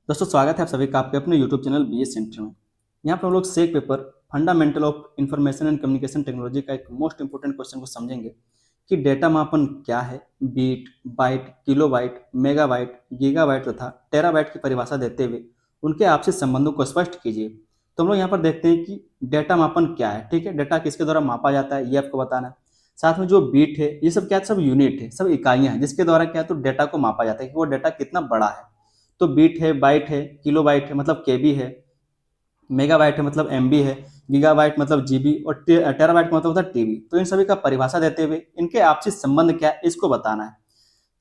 दोस्तों स्वागत है आप सभी का आपके अपने यूट्यूब चैनल बीएस सेंटर में। यहाँ पर हम लोग सेक paper fundamental of information and communication technology का एक मोस्ट इंपोर्टेंट क्वेश्चन को समझेंगे कि डेटा मापन क्या है। Bit, byte, kilobyte, megabyte, gigabyte तथा टेराबाइट की परिभाषा देते हुए उनके आपसी संबंधों को स्पष्ट कीजिए। तो हम लोग यहाँ पर देखते हैं कि डेटा मापन क्या है। ठीक है, डेटा किसके द्वारा मापा जाता है ये आपको बताना है। साथ में जो बीट है ये सब क्या है, सब यूनिट है, सब इकाइयाँ हैं जिसके द्वारा क्या है तो डेटा को मापा जाता है कि वो डेटा कितना बड़ा है। तो बीट है, बाइट है, किलोबाइट है मतलब केबी है, मेगाबाइट है मतलब एमबी है, गीगाबाइट मतलब जीबी और टेराबाइट का मतलब होता है टीबी। तो इन सभी का परिभाषा देते हुए इनके आपसी संबंध क्या है इसको बताना है।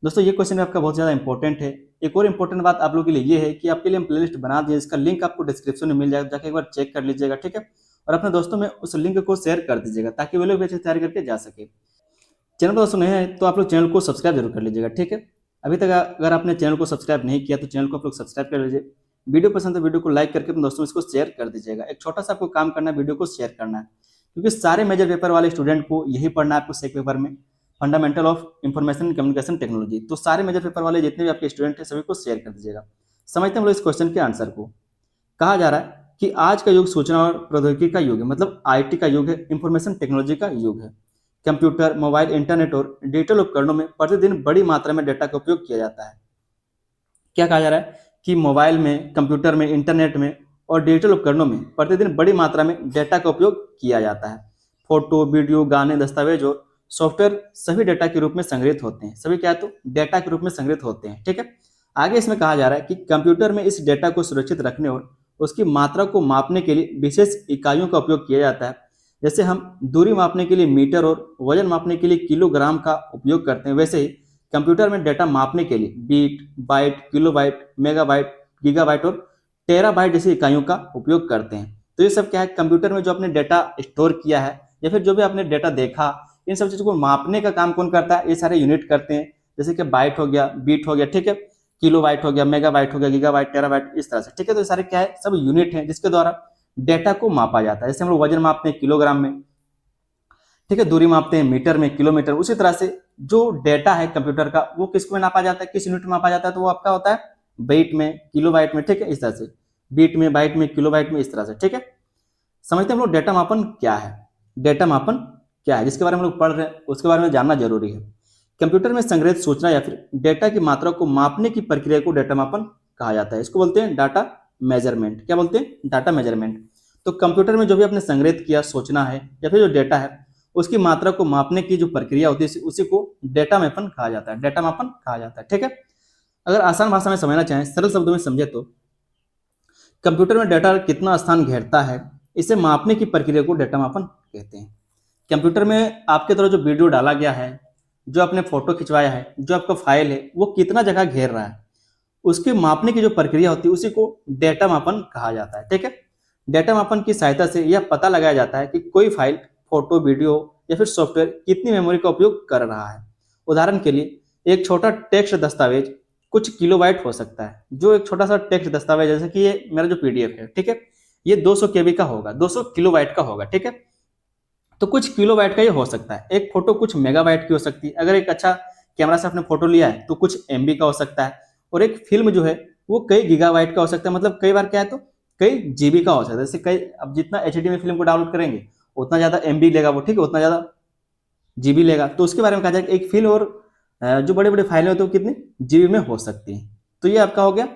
दोस्तों ये क्वेश्चन आपका बहुत ज़्यादा इंपॉर्टेंट है। एक और इंपॉर्टेंट बात आप लोगों के लिए ये है कि आपके लिए हम प्लेलिस्ट बना दिए, इसका लिंक आपको डिस्क्रिप्शन में मिल जाएगा, जाकर एक बार चेक कर लीजिएगा। ठीक है, और अपने दोस्तों में उस लिंक को शेयर कर दीजिएगा ताकि वो लोग भी अच्छे तैयार करके जा सके। चैनल पर दोस्तों नए हैं तो आप लोग चैनल को सब्सक्राइब जरूर कर लीजिएगा। ठीक है, अभी तक अगर आपने चैनल को सब्सक्राइब नहीं किया तो चैनल को आप लोग सब्सक्राइब कर लीजिए। वीडियो पसंद है वीडियो को लाइक करके अपने दोस्तों में इसको शेयर कर दीजिएगा। एक छोटा सा आपको काम करना है, वीडियो को शेयर करना है, क्योंकि सारे मेजर पेपर वाले स्टूडेंट को यही पढ़ना है आपको सेक पेपर में, fundamental of information communication technology. तो सारे मेजर पेपर वाले जितने भी आपके स्टूडेंट हैं सभी को शेयर कर दीजिएगा। समझते हैं हम लोग इस क्वेश्चन के आंसर को। कहा जा रहा है कि आज का युग सूचना और प्रौद्योगिकी का युग है, मतलब आईटी का युग है, इंफॉर्मेशन टेक्नोलॉजी का युग है। कंप्यूटर, मोबाइल, इंटरनेट और डिजिटल उपकरणों में प्रतिदिन बड़ी मात्रा में डेटा का उपयोग किया जाता है। क्या कहा जा रहा है कि मोबाइल में, कंप्यूटर में, इंटरनेट में और डिजिटल उपकरणों में प्रतिदिन बड़ी मात्रा में डेटा का उपयोग किया जाता है। फोटो, वीडियो, गाने, दस्तावेज और सॉफ्टवेयर सभी डेटा के रूप में संग्रहित होते हैं। सभी क्या है तो डेटा के रूप में संग्रहित होते हैं। ठीक है, आगे इसमें कहा जा रहा है कि कंप्यूटर में इस डेटा को सुरक्षित रखने और उसकी मात्रा को मापने के लिए विशेष इकाइयों का उपयोग किया जाता है। जैसे हम दूरी मापने के लिए मीटर और वजन मापने के लिए किलोग्राम का उपयोग करते हैं, वैसे ही कंप्यूटर में डेटा मापने के लिए bit, byte, kilobyte, megabyte, gigabyte और टेराबाइट जैसी इकाइयों का उपयोग करते हैं। तो ये सब क्या है, कंप्यूटर में जो आपने डेटा स्टोर किया है या फिर जो भी आपने डेटा देखा, इन सब चीज़ों को मापने का काम कौन करता है, ये सारे यूनिट करते हैं। जैसे कि बाइट हो गया, बीट हो गया, ठीक है, किलो बाइट हो गया, मेगाबाइट हो गया, गीगाबाइट, टेराबाइट, इस तरह से। ठीक है, तो ये सारे क्या है, सब यूनिट हैं जिसके द्वारा डेटा को मापा जाता है। जैसे हम लोग वजन मापते हैं किलोग्राम में, ठीक है, दूरी मापते हैं मीटर में, किलोमीटर। उसी तरह से जो डेटा है कंप्यूटर का वो किस में नापा जाता है, किस यूनिट में मापा जाता है, तो वो आपका होता है बाइट में, किलोबाइट में। ठीक है, इस तरह से बीट में, बाइट में, किलोबाइट में, इस तरह से। ठीक है, समझते हैं हम लोग डेटा मापन क्या है। डेटा मापन क्या है जिसके बारे में हम लोग पढ़ रहे हैं उसके बारे में जानना जरूरी है। कंप्यूटर में संग्रहित सूचना या फिर डेटा की मात्रा को मापने की प्रक्रिया को डेटा मापन कहा जाता है। इसको बोलते हैं डाटा मेजरमेंट। क्या बोलते हैं, डाटा मेजरमेंट। तो कंप्यूटर में जो भी आपने संग्रहित किया सूचना है या फिर जो डेटा है उसकी मात्रा को मापने की जो प्रक्रिया होती है उसी को डेटा मापन कहा जाता है, डेटा मापन कहा जाता है। ठीक है, अगर आसान भाषा में समझना चाहें, सरल शब्दों में समझे तो कंप्यूटर में डेटा कितना स्थान घेरता है इसे मापने की प्रक्रिया को डेटा मापन कहते हैं। कंप्यूटर में आपके द्वारा जो वीडियो डाला गया है, जो आपने फोटो खिंचवाया है, जो आपका फाइल है, वो कितना जगह घेर रहा है, उसके मापने की जो प्रक्रिया होती है उसी को डेटा मापन कहा जाता है। ठीक है, डेटा मापन की सहायता से यह पता लगाया जाता है कि कोई फाइल, फोटो, वीडियो या फिर सॉफ्टवेयर कितनी मेमोरी का उपयोग कर रहा है। उदाहरण के लिए एक छोटा टेक्स्ट दस्तावेज कुछ किलोबाइट हो सकता है। जो एक छोटा सा टेक्स्ट दस्तावेज, जैसे कि ये मेरा जो पीडीएफ है, ठीक है, ये 200 केबी का होगा, 200 किलोबाइट का होगा। ठीक है, तो कुछ किलोबाइट का ये हो सकता है। एक फोटो कुछ मेगाबाइट की हो सकती है, अगर एक अच्छा कैमरा से आपने फोटो लिया है तो कुछ एमबी का हो सकता है। और एक फिल्म जो है वो कई गीगाबाइट का हो सकता है, मतलब कई बार क्या है तो कई जीबी का हो सकता है। जैसे कई, अब जितना एचडी में फिल्म को डाउनलोड करेंगे उतना ज्यादा एमबी लेगा वो, ठीक है, उतना ज्यादा जीबी लेगा। तो उसके बारे में कहा जाए एक फिल्म और जो बड़े बड़े फाइलें होती है वो कितनी जीबी में हो सकती है। तो ये आपका हो गया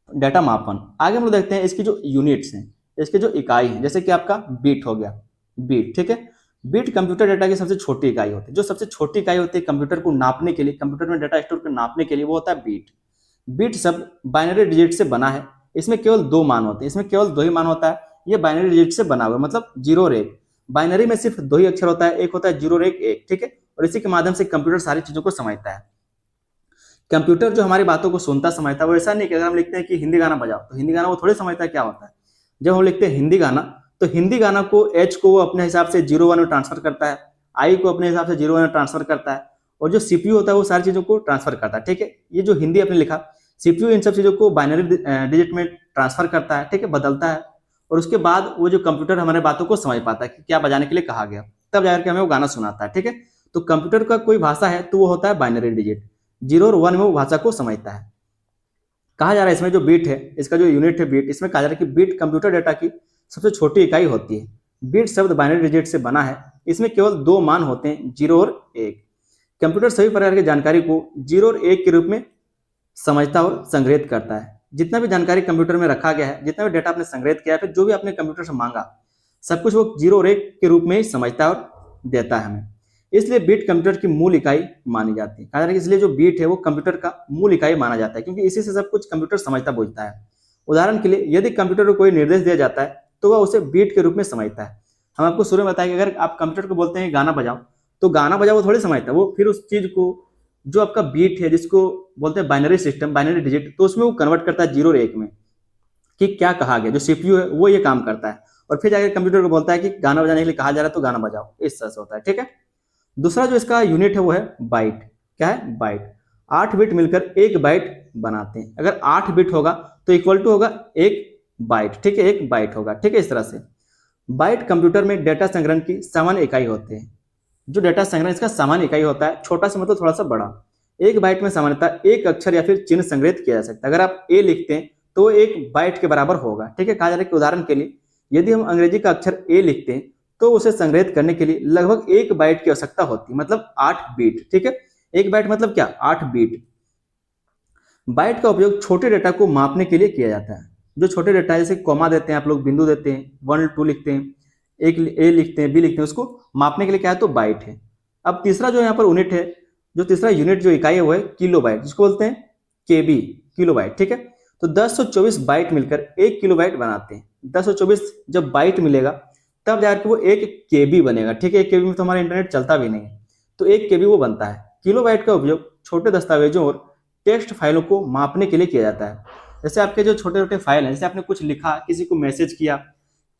डाटा मापन। आगे हम लोग देखते हैं इसकी जो यूनिट्स हैं, इसके जो इकाई हैं, जैसे कि आपका बीट हो गया, बीट। ठीक है, बीट कंप्यूटर डेटा की सबसे छोटी इकाई होती है। जो सबसे छोटी इकाई होती है कंप्यूटर को नापने के लिए, कंप्यूटर में डेटा स्टोर कर नापने के लिए, वो होता है बीट। बीट शब्द बाइनरी डिजिट से बना है। इसमें केवल दो मान होते हैं, इसमें केवल दो ही मान होता है। ये बाइनरी डिजिट से बना हुआ है, मतलब जीरो और एक। बाइनरी में सिर्फ दो ही अक्षर होता है, एक होता है जीरो और एक, एक। ठीक है, और इसी के माध्यम से कंप्यूटर सारी चीजों को समझता है। कंप्यूटर जो हमारी बातों को सुनता समझता है, वो ऐसा नहीं कि अगर हम लिखते हैं कि हिंदी गाना बजाओ तो हिंदी गाना वो थोड़ी समझता है क्या होता है। जब हम लिखते हैं हिंदी गाना तो हिंदी गाना को एच को वो अपने हिसाब से 01 में ट्रांसफर करता है, आई को अपने हिसाब से 01 में ट्रांसफर करता है, और जो सीपीयू होता है वो सारी चीजों को ट्रांसफर करता है। ठीक है, ये जो हिंदी आपने लिखा, सीपीयू इन सब चीजों को बाइनरी डिजिट में ट्रांसफर करता है, ठीक है, बदलता है। और उसके बाद वो जो कंप्यूटर हमारे बातों को समझ पाता है कि क्या बजाने के लिए कहा गया, तब जाकर के हमें वो गाना सुनाता है। ठीक है, तो कंप्यूटर का कोई भाषा है तो वो होता है बाइनरी डिजिट, जीरो और वन में वो भाषा को समझता है। कहा जा रहा है इसमें जो बीट है, इसका जो यूनिट है बीट, इसमें कहा जा रहा है कि बीट कंप्यूटर डेटा की सबसे छोटी इकाई होती है। बीट शब्द बाइनरी डिजिट से बना है, इसमें केवल दो मान होते हैं, 0 और 1। कंप्यूटर सभी प्रकार की जानकारी को 0 और 1 के रूप में समझता और संग्रहित करता है। जितना भी जानकारी कंप्यूटर में रखा गया है, जितना भी डेटा आपने संग्रहित किया है, फिर जो भी आपने कंप्यूटर से मांगा, सब कुछ वो 0 और 1 के रूप में ही समझता है और देता है हमें। इसलिए बीट कंप्यूटर की मूल इकाई मानी जाती है। कहा जा रहा है कि इसलिए जो बीट है वो कंप्यूटर का मूल इकाई माना जाता है, क्योंकि इसी से सब कुछ कंप्यूटर समझता बुझता है। उदाहरण के लिए यदि कंप्यूटर को कोई निर्देश दिया जाता है तो वह उसे बीट के रूप में समझता है। हम आपको शुरू में बताया कि अगर आप कंप्यूटर को बोलते हैं गाना बजाओ, तो गाना बजाओ वो थोड़ी समझता है, वो फिर उस चीज को जो आपका बीट है, जिसको बोलते हैं बाइनरी सिस्टम, बाइनरी डिजिट, तो उसमें वो कन्वर्ट करता है 0 और 1 में कि क्या कहा गया। जो सीपीयू है वो ये काम करता है, और फिर जाकर कंप्यूटर को बोलता है कि गाना बजाने के लिए कहा जा रहा है तो गाना बजाओ, इस तरह से होता है। ठीक है। दूसरा जो इसका यूनिट है वो है बाइट। क्या है? बाइट। 8 बिट मिलकर 1 बाइट बनाते हैं। अगर 8 बिट होगा तो इक्वल टू होगा 1 बाइट। ठीक है, 1 बाइट होगा। ठीक है, इस तरह से बाइट कंप्यूटर में डेटा संग्रहण की सामान्य इकाई होते हैं। जो डेटा संग्रहण इसका सामान्य इकाई होता है, छोटा सा मतलब थोड़ा सा बड़ा। 1 बाइट में सामान्यतः एक अक्षर या फिर चिन्ह संग्रहित किया जा सकता है। अगर आप ए लिखते हैं तो 1 बाइट के बराबर होगा। ठीक है। कहा जा रहा है कि उदाहरण के लिए यदि हम अंग्रेजी का अक्षर ए लिखते हैं तो उसे संग्रहित करने के लिए लगभग 1 बाइट की आवश्यकता होती है, मतलब 8 बीट। ठीक है, 1 बाइट मतलब क्या? 8 बीट। बाइट का उपयोग छोटे डेटा को मापने के लिए किया जाता है। जो छोटे डेटा है, जैसे कॉमा देते हैं आप लोग, बिंदु देते हैं, 1 2 लिखते हैं, एक ए लिखते हैं, बी लिखते हैं, उसको मापने के लिए क्या है? तो बाइट है। अब तीसरा जो यहाँ पर यूनिट है, जो तीसरा यूनिट जो इकाई है वो है किलो बाइट, जिसको बोलते हैं केबी, किलो बाइट। ठीक है। तो 1024 बाइट मिलकर 1 किलो बाइट बनाते हैं। 1024 जब बाइट मिलेगा तब जाकर वो 1 केबी बनेगा। ठीक है, 1 केबी में तो हमारा इंटरनेट चलता भी नहीं है, तो 1 केबी वो बनता है। किलो बाइट का उपयोग छोटे दस्तावेजों और टेक्स्ट फाइलों को मापने के लिए किया जाता है। जैसे आपके जो छोटे छोटे फाइल हैं, जैसे आपने कुछ लिखा, किसी को मैसेज किया,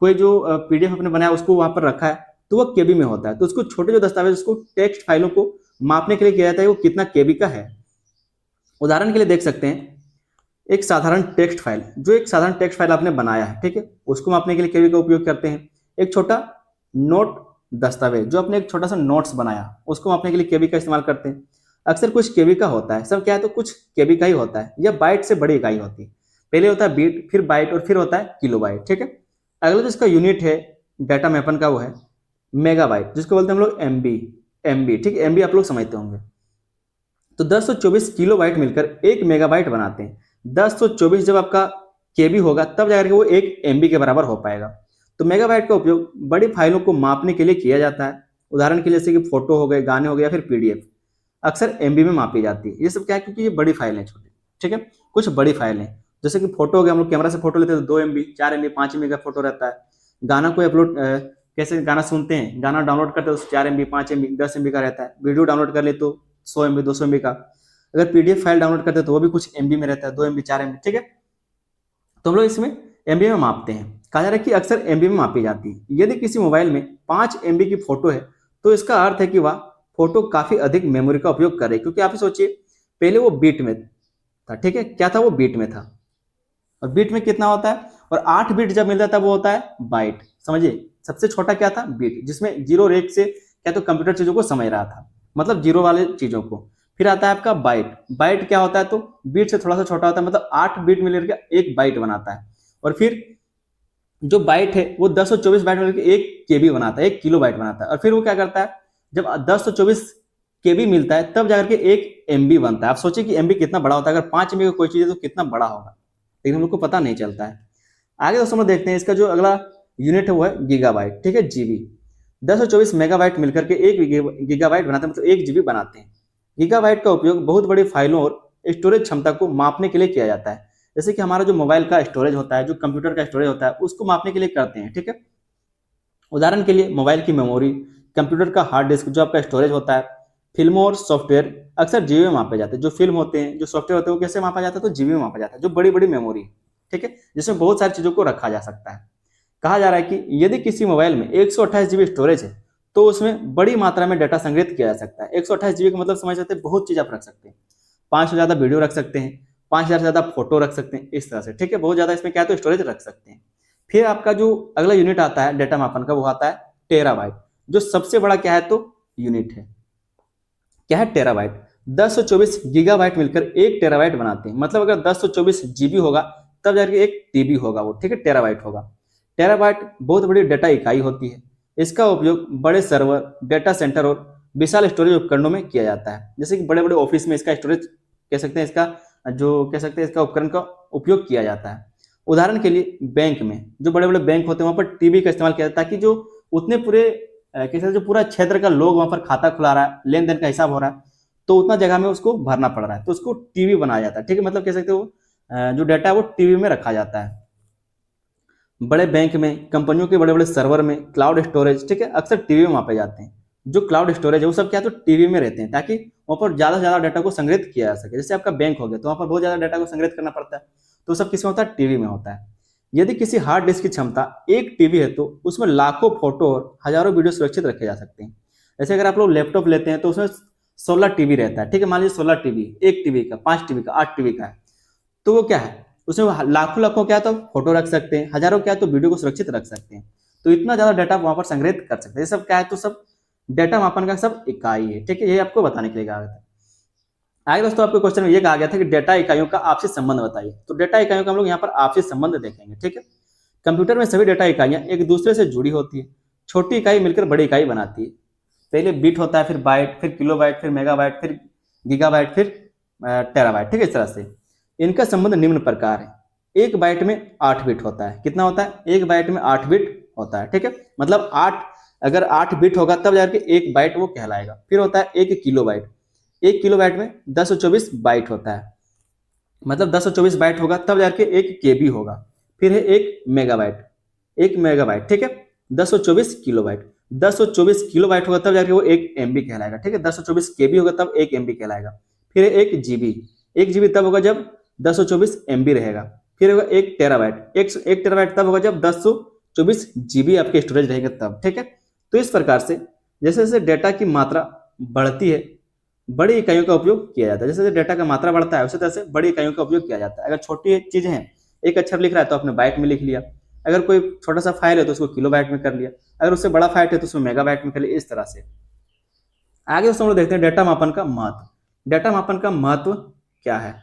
कोई जो पीडीएफ आपने बनाया उसको वहां पर रखा है, तो वो केबी में होता है। तो उसको छोटे जो दस्तावेज, उसको टेक्स्ट फाइलों को मापने के लिए किया जाता है वो कितना केबी का है। उदाहरण के लिए देख सकते हैं, एक साधारण टेक्स्ट फाइल, जो एक साधारण टेक्स्ट फाइल आपने बनाया है, ठीक है, उसको मापने के लिए केबी का उपयोग करते हैं। एक छोटा नोट दस्तावेज, जो आपने एक छोटा सा नोट्स बनाया, उसको मापने के लिए केबी का इस्तेमाल करते हैं। अक्सर कुछ केबी का होता है, सब क्या है तो कुछ केबी का ही होता है, या बाइट से बड़ी इकाई होती है। पहले होता है बीट, फिर बाइट, और फिर होता है किलो बाइट। ठीक है। अगला जो इसका यूनिट है डाटा मैपन का, वो है मेगाबाइट, जिसको बोलते हैं हम लोग एमबी। एमबी, ठीक है, एमबी आप लोग समझते होंगे। तो 1024 किलो बाइट मिलकर 1 मेगाबाइट बनाते हैं। 1024 जब आपका केबी होगा तब जाकर के वो 1 एमबी के बराबर हो पाएगा। तो मेगाबाइट का उपयोग बड़ी फाइलों को मापने के लिए किया जाता है। उदाहरण के लिए जैसे कि फोटो हो गए, गाने हो गए, या फिर पीडीएफ, अक्सर एमबी में मापी जाती है। ये सब क्या है? क्योंकि ये बड़ी फाइल है, छोटी। ठीक है, कुछ बड़ी फाइल है, जैसे कि फोटो हो गया, हम लोग कैमरा से फोटो लेते हैं तो 2 एमबी, 4 एमबी, 5 एमबी का फोटो रहता है। गाना कोई अपलोड, कैसे गाना सुनते हैं, गाना डाउनलोड करते हैं तो 4 एमबी, 5 एमबी, 10 एमबी का रहता है। वीडियो डाउनलोड कर ले तो 100 एमबी, 200 एमबी का। अगर पीडीएफ फाइल डाउनलोड करते हैं तो वो भी कुछ एमबी में रहता है, 2 एमबी, 4 एमबी। ठीक है, तो हम लोग इसमें एमबी में मापते हैं। कहा जा रहा है कि अक्सर एमबी में मापी जाती है। यदि किसी मोबाइल में 5 एमबी की फोटो है तो इसका अर्थ है कि वह फोटो काफी अधिक मेमोरी का उपयोग कर रही है, क्योंकि आप सोचिए पहले वो बीट में था। ठीक है, क्या था? वो बीट में था, और बीट में कितना होता है? और 8 बीट जब मिलता है वो होता है बाइट। समझिए, सबसे छोटा क्या था? बीट, जिसमें 0 और 1 से क्या तो कंप्यूटर चीजों को समझ रहा था, मतलब 0 वाले चीजों को। फिर आता है आपका बाइट। बाइट क्या होता है? तो बीट से थोड़ा सा छोटा होता है, मतलब 8 बीट मिलकर के 1 बाइट बनाता है। और फिर जो बाइट है वो 1024 बाइट मिलकर 1 केबी बनाता है, 1 किलो बाइट बनाता है। और फिर वो क्या करता है, जब 1024 केबी मिलता है तब जाकर के 1 एमबी बनता है। आप सोचिए कि एमबी कितना बड़ा होता है, अगर 5 एमबी का कोई चीज है तो कितना बड़ा होगा, लेकिन हम लोग को पता नहीं चलता है। आगे दोस्तों हम देखते हैं, इसका जो अगला यूनिट है वो है गीगाबाइट। ठीक है, जीबी। 1024 मेगाबाइट मिलकर के 1 गीगाबाइट बनाते हैं, मतलब 1 जीबी बनाते हैं। गीगाबाइट का उपयोग बहुत बड़ी फाइलों और स्टोरेज क्षमता को मापने के लिए किया जाता है। जैसे कि हमारा जो मोबाइल का स्टोरेज होता है, जो कंप्यूटर का स्टोरेज होता है, उसको मापने के लिए करते हैं। ठीक है, उदाहरण के लिए मोबाइल की मेमोरी, कंप्यूटर का हार्ड डिस्क, जो आपका स्टोरेज होता है, फिल्मों और सॉफ्टवेयर अक्सर जीबी में मापे जाते हैं। जो फिल्म होते हैं, जो सॉफ्टवेयर होते हैं, वो कैसे मापा जाता है? तो जीबी में मापा जाता है, जो बड़ी बड़ी मेमोरी। ठीक है, जिसमें बहुत सारी चीजों को रखा जा सकता है। कहा जा रहा है कि यदि किसी मोबाइल में 128 जीबी स्टोरेज है तो उसमें बड़ी मात्रा में डाटा संग्रहित किया जा सकता है। 128 जीबी का मतलब समझ सकते हैं, बहुत चीज आप रख सकते हैं। 5 से ज्यादा वीडियो रख सकते हैं, 5000 से ज्यादा फोटो रख सकते हैं, इस तरह से। ठीक है, बहुत ज्यादा इसमें क्या है तो स्टोरेज रख सकते हैं। फिर आपका जो अगला यूनिट आता है डाटा मापन का, वो आता है टेराबाइट, जो सबसे बड़ा क्या है तो यूनिट है। क्या है? टेराबाइट। 1024 गीगाबाइट मिलकर 1 टेराबाइट बनाते हैं। मतलब अगर 1024 जीबी होगा तब जाकर 1 टीबी होगा वो, ठीक है, टेराबाइट होगा। टेराबाइट बहुत बड़ी डेटा इकाई होती है। इसका उपयोग बड़े सर्वर, डेटा सेंटर और विशाल स्टोरेज उपकरणों में किया जाता है। जैसे कि बड़े बड़े ऑफिस में इसका स्टोरेज कह सकते हैं, इसका उपकरण का उपयोग किया जाता है। उदाहरण के लिए बैंक में, जो बड़े बड़े बैंक होते हैं वहां पर टीबी का इस्तेमाल किया जाता है, ताकि जो उतने पूरे जो पूरा क्षेत्र का लोग वहां पर खाता खुला रहा है, लेन देन का हिसाब हो रहा है, तो उतना जगह में उसको भरना पड़ रहा है, तो उसको टीबी बनाया जाता है, ठीक है। मतलब कह सकते हो जो डाटा है वो टीबी में रखा जाता है। बड़े बैंक में, कंपनियों के बड़े बड़े सर्वर में क्लाउड स्टोरेज, ठीक है, अक्सर टीबी में मापे जाते हैं। जो क्लाउड स्टोरेज है वो सब क्या है, तो टीबी में रहते हैं, ताकि वहां पर ज्यादा से ज्यादा डाटा को संग्रहित किया जा सके। जैसे आपका बैंक हो गया तो वहां पर बहुत ज्यादा डाटा को संग्रहित करना पड़ता है, तो सब किसमें होता है, टीबी में होता है। यदि किसी हार्ड डिस्क की क्षमता 1 टीबी है तो उसमें लाखों फोटो और हजारों वीडियो सुरक्षित रखे जा सकते हैं। जैसे अगर आप लोग लैपटॉप लेते हैं तो उसमें 16 टीबी रहता है, ठीक है। मान लीजिए 16 टीबी, 1 टीबी का, 5 टीबी का, 8 टीबी का है, तो वो क्या है, उसमें लाखों लाखों क्या तो फोटो रख सकते हैं, हजारों क्या तो वीडियो को सुरक्षित रख सकते हैं। तो इतना ज्यादा डाटा वहां पर संग्रहित कर सकते हैं। ये सब क्या है, तो सब डाटा मापन का सब इकाई है, ठीक है। ये आपको बताने के लिए कहा गया था। आगे दोस्तों आपके क्वेश्चन में ये कहा गया था कि डेटा इकाइयों का आपसी संबंध बताइए। तो डेटा इकाइयों का हम लोग यहाँ पर आपसी संबंध देखेंगे, ठीक है। कंप्यूटर में सभी डेटा इकाइयां एक दूसरे से जुड़ी होती है। छोटी इकाई मिलकर बड़ी इकाई बनाती है। पहले बिट होता है, फिर बाइट, फिर किलोबाइट, फिर मेगाबाइट, फिर गीगाबाइट, फिर टेराबाइट, ठीक है। इस तरह से इनका संबंध निम्न प्रकार है। एक बाइट में 8 बिट होता है। कितना होता है, एक बाइट में 8 बिट होता है, ठीक है। मतलब अगर 8 बिट होगा तब जाकर एक बाइट वो कहलाएगा। फिर होता है 1 किलोबाइट। 1 किलोबाइट में 1024 बाइट होता है। मतलब 1024 बाइट होगा तब जाके 1 केबी होगा। फिर है 1 मेगाबाइट, 1 मेगाबाइट, ठीक है। 1024 किलोबाइट, 1024 किलोबाइट होगा तब जाके वो 1 MB कहलाएगा, ठीक है। 1024 केबी होगा तब 1 MB कहलाएगा। फिर है 1 जीबी, 1 जीबी तब होगा जब 1024 MB रहेगा। फिर होगा 1 टेराबाइट, एक टेराबाइट तब होगा जब 1024 जीबी आपके स्टोरेज रहेगा तब, ठीक है। तो इस प्रकार से जैसे जैसे डेटा की मात्रा बढ़ती है बड़ी इकाइयों का उपयोग किया जाता है। जैसे डेटा का मात्रा बढ़ता है उसी तरह से बड़ी इकाइयों का उपयोग किया जाता है। अगर छोटी चीज है, एक अक्षर लिख रहा है तो आपने बाइट में लिख लिया। अगर कोई छोटा सा फाइल है तो उसको किलोबाइट में कर लिया। अगर उससे बड़ा फाइल है तो उसमें मेगाबाइट में कर लिया। इस तरह से आगे दोस्तों हम लोग देखते हैं डेटा मापन का महत्व। डेटा मापन का महत्व क्या है।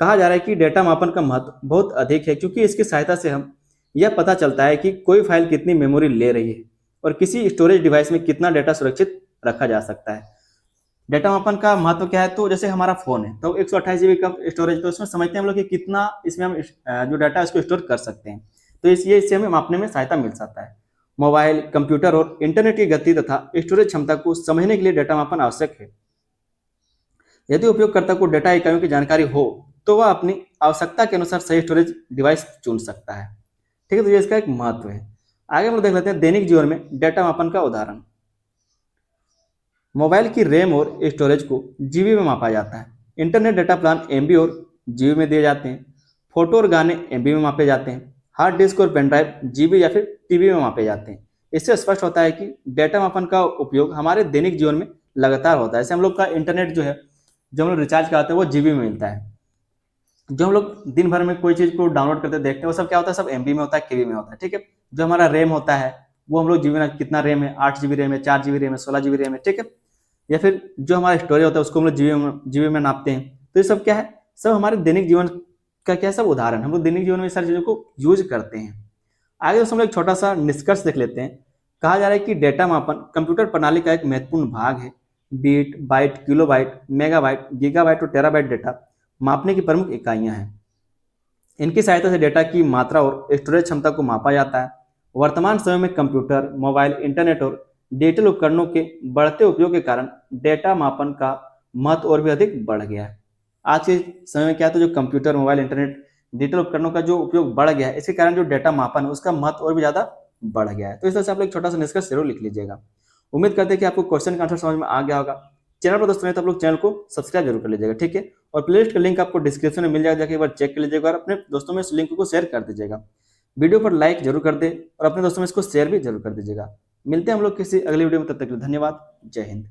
कहा जा रहा है कि डेटा मापन का महत्व बहुत अधिक है, क्योंकि इसकी सहायता से हम यह पता चलता है कि कोई फाइल कितनी मेमोरी ले रही है और किसी स्टोरेज डिवाइस में कितना डेटा सुरक्षित रखा जा सकता है। डेटा मापन का महत्व क्या है, तो जैसे हमारा फोन है तो 128 GB का स्टोरेज, तो उसमें समझते हैं हम लोग कि कितना इसमें हम जो डाटा है उसको स्टोर कर सकते हैं। तो इससे हमें मापने में सहायता मिल सकता है। मोबाइल, कंप्यूटर और इंटरनेट की गति तथा स्टोरेज क्षमता को समझने के लिए डेटा मापन आवश्यक है। यदि उपयोगकर्ता को डेटा इकाइयों की जानकारी हो तो वह अपनी आवश्यकता के अनुसार सही स्टोरेज डिवाइस चुन सकता है, ठीक है। तो ये इसका एक महत्व है। आगे हम लोग देख लेते हैं दैनिक जीवन में डेटा मापन का उदाहरण। मोबाइल की रैम और स्टोरेज को जीबी में मापा जाता है। इंटरनेट डेटा प्लान एमबी और जीबी में दिए जाते हैं। फोटो और गाने एमबी में मापे जाते हैं। हार्ड डिस्क और पेन ड्राइव जीबी या फिर टीबी में मापे जाते हैं। इससे स्पष्ट होता है कि डेटा मापन का उपयोग हमारे दैनिक जीवन में लगातार होता है। जैसे हम लोग का इंटरनेट जो है, जो हम लोग रिचार्ज कराते हैं वो जीबी में मिलता है। जो हम लोग दिन भर में कोई चीज को डाउनलोड करते देखते हैं वो सब क्या होता है, सब एमबी में होता है, केबी में होता है, ठीक है। जो हमारा रैम होता है वो हम लोग जीबी में, कितना रैम है, 8 GB रैम है, 4 GB रैम है, 16 GB रैम है, ठीक है। या फिर जो हमारा स्टोरेज होता है उसको हम लोग जीबी में नापते हैं। तो ये सब क्या है, सब हमारे दैनिक जीवन का क्या सब उदाहरण। हम लोग दैनिक जीवन में इस सारी चीजों को यूज करते हैं। आगे दोस्तों हम लोग एक छोटा सा निष्कर्ष देख लेते हैं। कहा जा रहा है कि डेटा मापन कंप्यूटर प्रणाली का एक महत्वपूर्ण भाग है। Bit, byte, kilobyte, megabyte, gigabyte और टेराबाइट डेटा मापने की प्रमुख इकाइयां हैं। इनकी सहायता से डेटा की मात्रा और स्टोरेज क्षमता को मापा जाता है। वर्तमान समय में कंप्यूटर, मोबाइल, इंटरनेट और डिजिटल उपकरणों के बढ़ते उपयोग के कारण डेटा मापन का महत्व और भी अधिक बढ़ गया है। आज के समय में क्या है, तो जो कंप्यूटर, मोबाइल, इंटरनेट, डिजिटल उपकरणों का जो उपयोग बढ़ गया है, इसके कारण जो डेटा मापन है उसका महत्व और भी ज्यादा बढ़ गया है। तो इस तरह से आप लोग छोटा सा निष्कर्ष जरूर लिख लीजिएगा। उम्मीद करते हैं कि आपको क्वेश्चन का आंसर समझ में आ गया होगा। चैनल पर दोस्तों नहीं तो आप लोग चैनल को सब्सक्राइब जरूर कर लीजिएगा, ठीक है। और प्लेलिस्ट का लिंक आपको डिस्क्रिप्शन में मिल जाएगा, जाके एक बार चेक कर लीजिएगा और अपने दोस्तों में इस लिंक को शेयर कर दीजिएगा। वीडियो पर लाइक जरूर कर दे और अपने दोस्तों में इसको शेयर भी जरूर कर दीजिएगा। मिलते हैं हम लोग किसी अगली वीडियो में, तब तक के लिए धन्यवाद। जय हिंद।